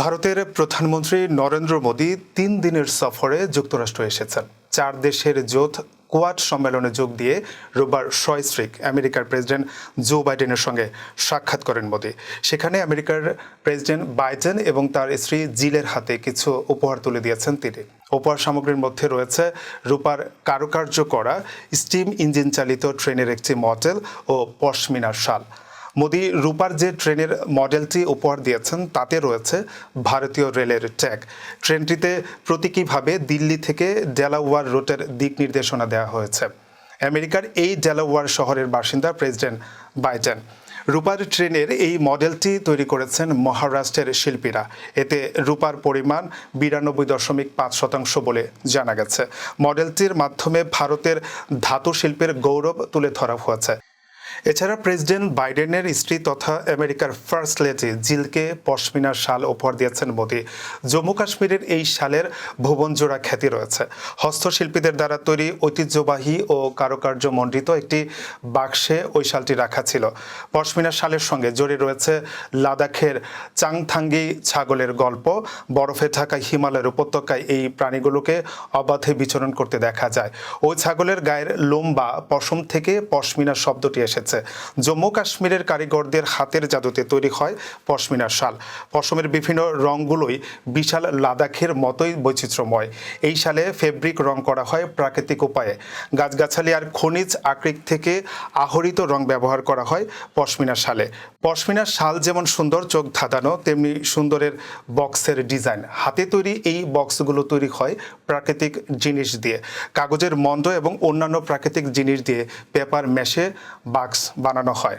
ভারতের প্রধানমন্ত্রী নরেন্দ্র মোদী ৩ দিনের সফরে যুক্তরাষ্ট্র এসেছেন। ৪ দেশের জোট কোয়াড সম্মেলনে যোগ দিয়ে রোববার সস্ত্রীক আমেরিকার প্রেসিডেন্ট জো বাইডেনের সঙ্গে সাক্ষাৎ করেন মোদী। সেখানে আমেরিকার প্রেসিডেন্ট বাইডেন এবং তার স্ত্রী জিলের হাতে কিছু উপহার তুলে দিয়েছেন তিনি। উপহার সামগ্রীর মধ্যে রয়েছে রূপার কারুকার্য করা স্টিম ইঞ্জিন চালিত ট্রেনের একটি মডেল ও পশমিনার শাল। মোদী রূপার যে ট্রেনের মডেলটি উপহার দিয়েছেন তাতে রয়েছে ভারতীয় রেলের ট্যাগ। ট্রেনটিতে প্রতীকীভাবে দিল্লি থেকে ডেলাওয়ার রুটের দিক নির্দেশনা দেওয়া হয়েছে। আমেরিকার এই ডেলাওয়ার শহরের বাসিন্দা প্রেসিডেন্ট বাইডেন। রূপার ট্রেনের এই মডেলটি তৈরি করেছেন মহারাষ্ট্রের শিল্পীরা। এতে রূপার পরিমাণ 92.5% বলে জানা গেছে। মডেলটির মাধ্যমে ভারতের ধাতু শিল্পের গৌরব তুলে ধরা হয়েছে। এছাড়া প্রেসিডেন্ট বাইডেনের স্ত্রী তথা আমেরিকার ফার্স্ট লেডি জিলকে পশমিনার শাল উপহার দিয়েছেন মোদী। জম্মু কাশ্মীরের এই শালের ভুবনজোড়া খ্যাতি রয়েছে। হস্তশিল্পীদের দ্বারা তৈরি ঐতিহ্যবাহী ও কারুকার্যমণ্ডিত একটি বাক্সে ওই শালটি রাখা ছিল। পশমিনার শালের সঙ্গে জড়িয়ে রয়েছে লাদাখের চাংথাঙ্গি ছাগলের গল্প। বরফে ঢাকা হিমালয়ের উপত্যকায় এই প্রাণীগুলোকে অবাধে বিচরণ করতে দেখা যায়। ওই ছাগলের গায়ের লোম বা পশম থেকে পশমিনা শব্দটি এসেছে। জম্মু কাশ্মীরের কারিগরদের হাতের জাদুতে তৈরি হয় পশমিনার শাল। পশমের বিভিন্ন রঙগুলোই বিশাল লাদাখের মতোই বৈচিত্র্যময়। এই শালে ফেব্রিক রং করা হয় প্রাকৃতিক উপায়ে। গাছগাছালি আর খনিজ আকরিক থেকে আহরিত রং ব্যবহার করা হয় পশমিনা শালে। পশমিনার শাল যেমন সুন্দর চোখ ধাঁধানো, তেমনি সুন্দরের বক্সের ডিজাইন। হাতে তৈরি এই বক্সগুলো তৈরি হয় প্রাকৃতিক জিনিস দিয়ে। কাগজের মণ্ড এবং অন্যান্য প্রাকৃতিক জিনিস দিয়ে পেপার মেশে বাক্স বানানো হয়।